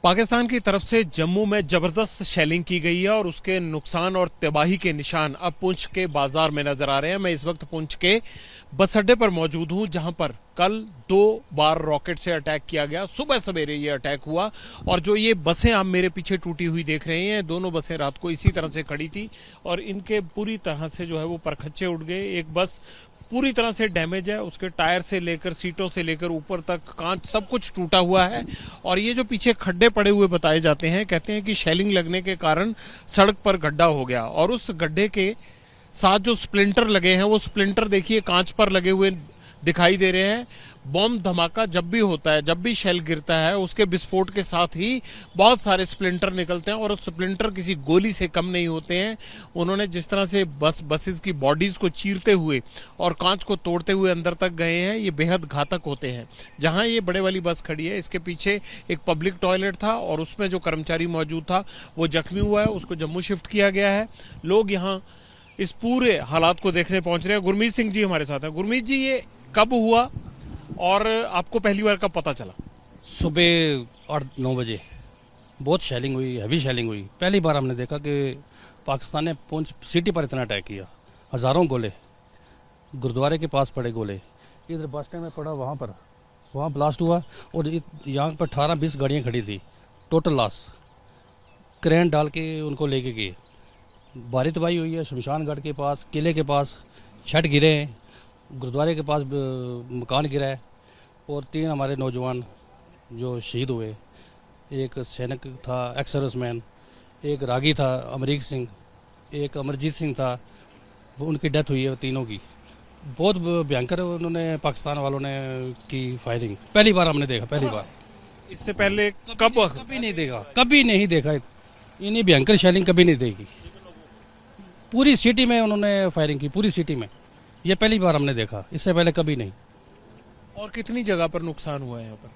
पाकिस्तान की तरफ से जम्मू में जबरदस्त शेलिंग की गई है और उसके नुकसान और तबाही के निशान अब पुंछ के बाजार में नजर आ रहे हैं। मैं इस वक्त पुंछ के बस अड्डे पर मौजूद हूं, जहां पर कल 2 बार रॉकेट से अटैक किया गया। सुबह सवेरे ये अटैक हुआ और जो ये बसें आप मेरे पीछे टूटी हुई देख रहे हैं, दोनों बसें रात को इसी तरह से खड़ी थी और इनके पूरी तरह से जो है वो परखच्चे उड़ गए। एक बस पूरी तरह से डैमेज है, उसके टायर से लेकर सीटों से लेकर ऊपर तक कांच सब कुछ टूटा हुआ है। और ये जो पीछे खड्डे पड़े हुए बताए जाते हैं, कहते हैं कि शेलिंग लगने के कारण सड़क पर गड्ढा हो गया और उस गड्ढे के साथ जो स्प्लिंटर लगे हैं वो स्प्लिंटर देखिए कांच पर लगे हुए दिखाई दे रहे हैं। बॉम्ब धमाका जब भी होता है, जब भी शेल गिरता है, उसके विस्फोट के साथ ही बहुत सारे स्प्लिंटर निकलते हैं और उस स्प्लिंटर किसी गोली से कम नहीं होते हैं। उन्होंने जिस तरह से बसेस की बॉडीज को चीरते हुए और कांच को तोड़ते हुए अंदर तक गए हैं, ये बेहद घातक होते हैं। जहां ये बड़े वाली बस खड़ी है, इसके पीछे एक पब्लिक टॉयलेट था और उसमें जो कर्मचारी मौजूद था वो जख्मी हुआ है, उसको जम्मू शिफ्ट किया गया है। लोग यहाँ इस पूरे हालात को देखने पहुंच रहे हैं। गुरमीत सिंह जी हमारे साथ हैं। गुरमीत जी, ये कब हुआ और आपको पहली बार कब पता चला? सुबह 8-9 बजे बहुत शेलिंग हुई, हैवी शेलिंग हुई। पहली बार हमने देखा कि पाकिस्तान ने पुंछ सिटी पर इतना अटैक किया। हज़ारों गोले गुरुद्वारे के पास पड़े, गोले इधर बस स्टैंड में पड़ा, वहाँ ब्लास्ट हुआ और यहाँ पर 18-20 गाड़ियाँ खड़ी थी। Total loss. क्रेन डाल के उनको लेके गए। भारी तबाही हुई है शमशान घाट के पास, किले के पास छत गिरे हैं, गुरुद्वारे के पास मकान गिरा है और 3 हमारे नौजवान जो शहीद हुए। एक सैनिक था, एक्स सर्विसमैन, एक रागी था अमरीक सिंह, एक अमरजीत सिंह था, वो उनकी डेथ हुई है तीनों की। बहुत भयंकर उन्होंने पाकिस्तान वालों ने की फायरिंग। पहली बार हमने देखा, पहली बार। इससे पहले कभी नहीं देखा इन्हीं भयंकर शेलिंग कभी नहीं देखी। पूरी सिटी में उन्होंने फायरिंग की, पूरी सिटी में। ये पहली बार हमने देखा, इससे पहले कभी नहीं। और कितनी जगह पर नुकसान हुआ है यहाँ पर?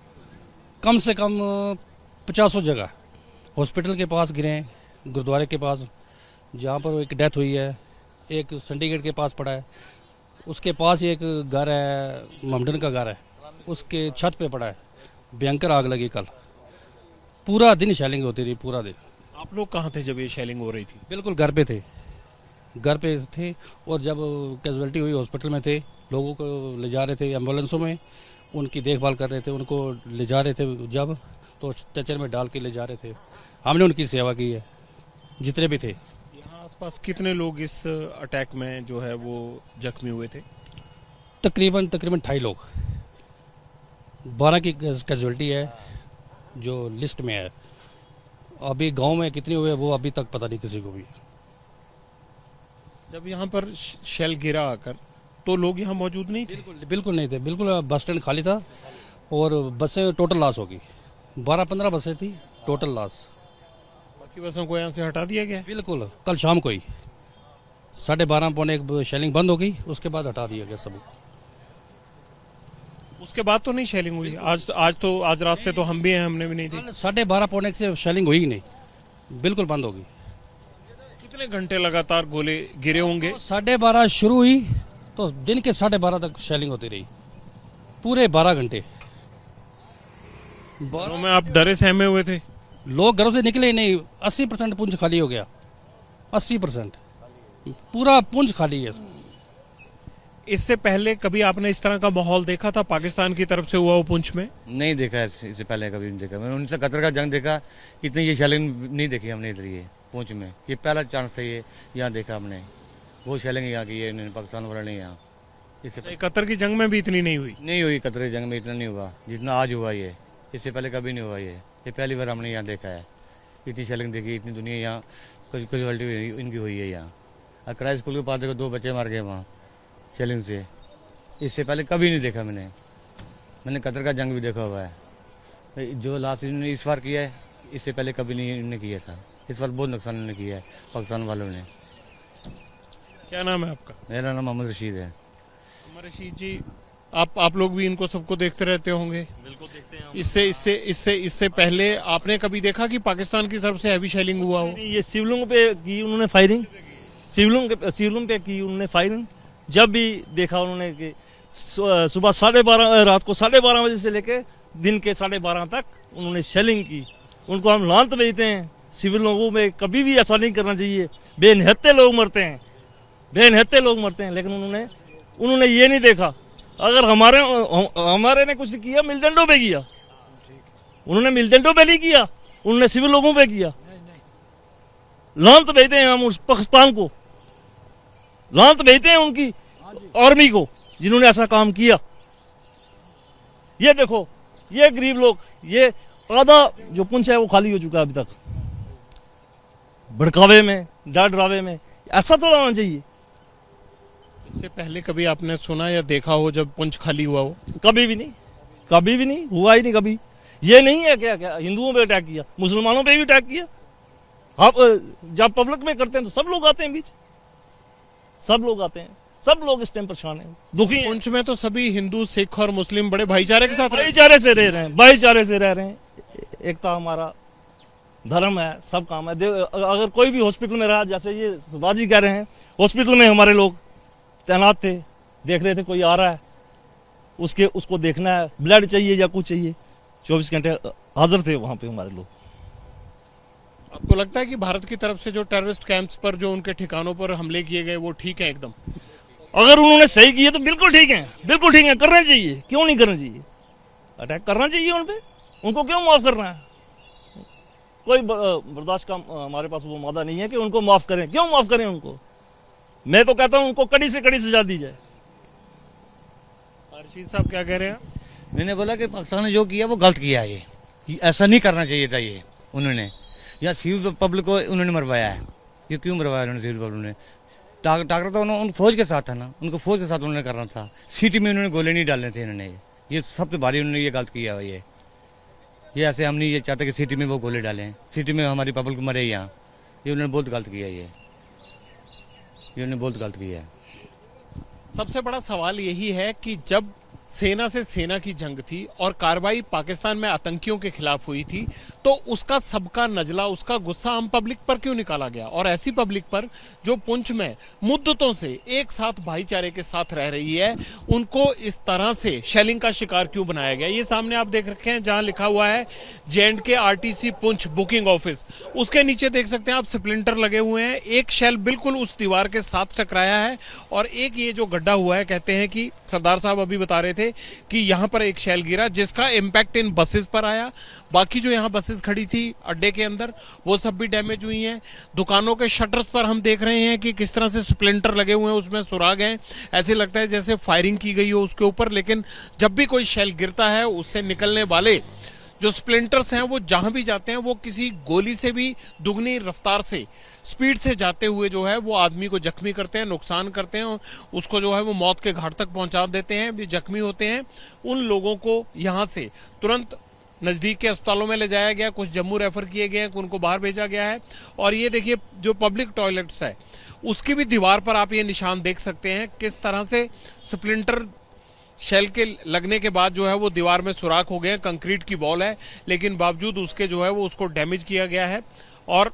कम से कम 50 जगह। हॉस्पिटल के पास गिरे हैं, गुरुद्वारे के पास जहाँ पर एक डेथ हुई है, एक चंडीगढ़ के पास पड़ा है, उसके पास ही एक घर है, ममडन का घर है, उसके छत पे पड़ा है। भयंकर आग लगी कल। पूरा दिन शेलिंग होती रही, पूरा दिन। आप लोग कहाँ थे जब ये शेलिंग हो रही थी? बिल्कुल घर पे थे और जब कैजुअलिटी हुई हॉस्पिटल में थे। लोगों को ले जा रहे थे एम्बुलेंसों में, उनकी देखभाल कर रहे थे, उनको ले जा रहे थे जब तो स्ट्रेचर में डाल के ले जा रहे थे। हमने उनकी सेवा की है जितने भी थे। यहाँ आसपास कितने लोग इस अटैक में जो है वो जख्मी हुए थे? तकरीबन 28 लोग। 12 की कैजुअलिटी है जो लिस्ट में है। अभी गांव में कितने हुए वो अभी तक पता नहीं किसी को भी। जब यहाँ पर शेल गिरा आकर तो लोग यहाँ मौजूद नहीं थे? बिल्कुल नहीं थे। बिल्कुल बस स्टैंड खाली था और बसें टोटल लॉस हो गई। 12-15 बसें थी टोटल लॉस। बाकी बसों को यहाँ से हटा दिया गया? बिल्कुल। कल शाम को ही 12:30-1 शेलिंग बंद हो गई, उसके बाद हटा दिया गया सब। उसके बाद तो नहीं शेलिंग हुई? आज रात से तो हम भी हैं, हमने भी नहीं देखी। 12:30-1 से शेलिंग हुई ही नहीं, बिल्कुल बंद हो गई। कितने घंटे लगातार गोले गिरे होंगे? 12:30 शुरू हुई तो दिन के 12:30 तक शेलिंग होती रही, पूरे 12 घंटे। घरों में आप डरे सहमे हुए थे? लोग घरों से निकले ही नहीं। 80% पुंछ खाली हो गया। 80% पूरा पुंछ खाली है। इससे पहले कभी आपने इस तरह का माहौल देखा था पाकिस्तान की तरफ से हुआ वो पुंछ में? नहीं देखा, इससे पहले कभी नहीं देखा। मैंने 1971 का जंग देखा, इतनी ये शेलिंग नहीं देखी हमने इधर। ये पुंछ में ये पहला चांस है ये यहाँ देखा हमने। वो शेलिंग यहाँ की है पाकिस्तान वाला नहीं यहाँ। इससे कतर की जंग में भी इतनी नहीं हुई? कतर की जंग में इतना नहीं हुआ जितना आज हुआ ये। इससे पहले कभी नहीं हुआ ये पहली बार हमने यहाँ देखा है। इतनी शेलिंग देखी, इतनी दुनिया यहाँ कुछ इनकी हुई है यहाँ। अकरा स्कूल के पास देखो 2 बच्चे मार गए वहाँ शेलिंग से। इससे पहले कभी नहीं देखा मैंने कतर का जंग भी देखा हुआ है। जो लास्ट इन्होंने इस बार किया है, इससे पहले कभी नहीं इन्होंने किया था। इस बार बहुत नुकसान इन्होंने किया है पाकिस्तान वालों ने। क्या नाम है आपका? मेरा नाम मोहम्मद रशीद है। मोहम्मद रशीद जी, आप लोग भी इनको सबको देखते रहते होंगे? बिल्कुल देखते हैं। इससे पहले आपने कभी देखा कि पाकिस्तान की तरफ से हैवी शेलिंग हुआ हो? ये सिविलों पे की उन्होंने फायरिंग, सिविलों पे की उन्होंने फायरिंग। जब भी देखा उन्होंने कि सुबह 12:30, रात को 12:30 बजे से लेके दिन के 12:30 तक उन्होंने शेलिंग की उनको हम लांत भेजते हैं। सिविल लोगों में कभी भी ऐसा नहीं करना चाहिए। बेनिहत्ते लोग मरते हैं, बेनिहत्ते लोग मरते हैं, लेकिन उन्होंने ये नहीं देखा। अगर हमारे ने कुछ किया, मिलिटेंटों पे किया, उन्होंने मिलिटेंटों पे नहीं किया, उन्होंने सिविल लोगों पे किया। लांत भेजते हैं हम उस पाकिस्तान को, लांत भेजते हैं उनकी आर्मी को जिन्होंने ऐसा काम किया। ये देखो, ये गरीब लोग, ये आधा जो पुंछ है वो खाली हो चुका है अभी तक, भड़कावे में, डर डरावे में। ऐसा थोड़ा होना चाहिए। इससे पहले कभी आपने सुना या देखा हो जब पुंछ खाली हुआ हो? कभी भी नहीं, कभी भी नहीं हुआ ही नहीं कभी। ये नहीं है क्या हिंदुओं पे अटैक किया, मुसलमानों पे भी अटैक किया। आप जब पब्लिक में करते हैं तो सब लोग आते हैं बीच, सब लोग आते हैं, सब लोग इस टाइम परेशान हैं, दुखी हैं। पुंछ में तो सभी हिंदू, सिख और मुस्लिम बड़े भाईचारे के साथ भाईचारे से रह रहे हैं, भाईचारे से रह रहे हैं। एकता हमारा धर्म है, सब काम है। अगर कोई भी हॉस्पिटल में रहा, जैसे ये बाजी कह रहे हैं, हॉस्पिटल में हमारे लोग तैनात थे, देख रहे थे कोई आ रहा है, उसको देखना है, ब्लड चाहिए या कुछ चाहिए, 24 घंटे हाजिर थे वहां पे हमारे लोग। आपको लगता है कि भारत की तरफ से जो टेररिस्ट कैंप्स पर, जो उनके ठिकानों पर हमले किए गए, वो ठीक है एकदम? अगर उन्होंने सही किए तो बिल्कुल ठीक है, बिल्कुल ठीक है, करना चाहिए। क्यों नहीं करना चाहिए? अटैक करना चाहिए उन पे, उनको क्यों माफ करना है? कोई बर्दाश्त का हमारे पास वो मादा नहीं है कि उनको माफ करें। क्यों माफ करें उनको? मैं तो कहता हूं उनको कड़ी से कड़ी सजा दी जाए। अर्शीद साहब क्या कह रहे हैं? मैंने बोला कि पाकिस्तान ने जो किया वो गलत किया है। ये ऐसा नहीं करना चाहिए था। ये उन्होंने यहाँ सिविल पब्लिक को उन्होंने मरवाया है। ये क्यों मरवाया उन्होंने सिविल पब्लिक ने? टाकरा तो उन फौज के साथ था ना, उनको फौज के साथ उन्होंने करना था। सिटी में उन्होंने गोले नहीं डालने थे इन्होंने। ये सबसे भारी उन्होंने ये गलत किया है। ये ऐसे हम नहीं ये चाहते कि सिटी में वो गोले डालें, सिटी में हमारी पब्लिक मरे यहाँ। ये उन्होंने बहुत गलत किया। ये उन्होंने बहुत गलत किया है। सबसे बड़ा सवाल यही है कि जब सेना से सेना की जंग थी और कार्रवाई पाकिस्तान में आतंकियों के खिलाफ हुई थी, तो उसका सबका नजला, उसका गुस्सा आम पब्लिक पर क्यों निकाला गया? और ऐसी पब्लिक पर जो पुंछ में मुद्दतों से एक साथ भाईचारे के साथ रह रही है, उनको इस तरह से शेलिंग का शिकार क्यों बनाया गया? ये सामने आप देख रखे हैं जहां लिखा हुआ है J&K RTC Poonch booking office, उसके नीचे देख सकते हैं आप स्प्लिंटर लगे हुए हैं। एक शेल बिल्कुल उस दीवार के साथ टकराया है और एक ये जो गड्ढा हुआ है, कहते हैं कि सरदार साहब अभी बता रहे थे कि यहां पर एक शेल गिरा जिसका इंपैक्ट इन बसेस पर आया। बाकी जो यहां बसेस खड़ी थी अड्डे के अंदर, वो सब भी डैमेज हुई हैं। दुकानों के शटर्स पर हम देख रहे हैं कि किस तरह से स्प्लिंटर लगे हुए हैं, उसमें सुराग हैं। ऐसे लगता है जैसे फायरिंग की गई हो उसके ऊपर। लेकिन जब भी कोई शेल गिरता है, उससे निकलने वाले जो स्प्लिंटर्स हैं वो जहां भी जाते हैं, वो किसी गोली से भी दुगनी रफ्तार से, स्पीड से जाते हुए जो है वो आदमी को जख्मी करते हैं, नुकसान करते हैं, उसको जो है वो मौत के घाट तक पहुंचा देते हैं। भी जख्मी होते हैं उन लोगों को यहां से तुरंत नजदीक के अस्पतालों में ले जाया गया, कुछ जम्मू रेफर किए गए हैं, उनको बाहर भेजा गया है। और ये देखिए जो पब्लिक टॉयलेट्स है उसकी भी दीवार पर आप ये निशान देख सकते हैं, किस तरह से स्प्लिंटर शेल के लगने के बाद जो है वो दीवार में सुराख हो गए। कंक्रीट की वॉल है, लेकिन बावजूद उसके जो है वो उसको डैमेज किया गया है। और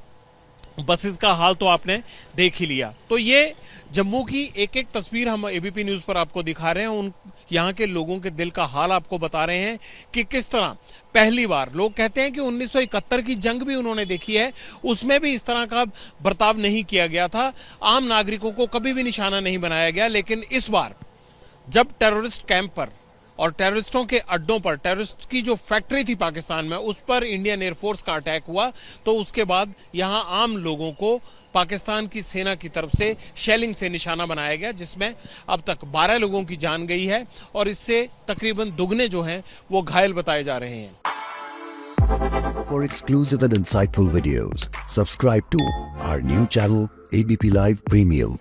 बसेस का हाल तो आपने देख ही लिया। तो ये जम्मू की एक एक तस्वीर हम एबीपी न्यूज पर आपको दिखा रहे हैं। उन यहाँ के लोगों के दिल का हाल आपको बता रहे हैं कि किस तरह पहली बार, लोग कहते हैं कि 1971 की जंग भी उन्होंने देखी है, उसमें भी इस तरह का बर्ताव नहीं किया गया था। आम नागरिकों को कभी भी निशाना नहीं बनाया गया। लेकिन इस बार जब टेररिस्ट कैंप पर और टेररिस्टों के अड्डों पर, टेररिस्ट की जो फैक्ट्री थी पाकिस्तान में, उस पर इंडियन एयरफोर्स का अटैक हुआ, तो उसके बाद यहां आम लोगों को पाकिस्तान की सेना की तरफ से शेलिंग से निशाना बनाया गया, जिसमें अब तक 12 लोगों की जान गई है और इससे तकरीबन दुगने जो हैं वो घायल बताए जा रहे हैं। For exclusive and insightful videos, subscribe to our new channel ABP Live Premium.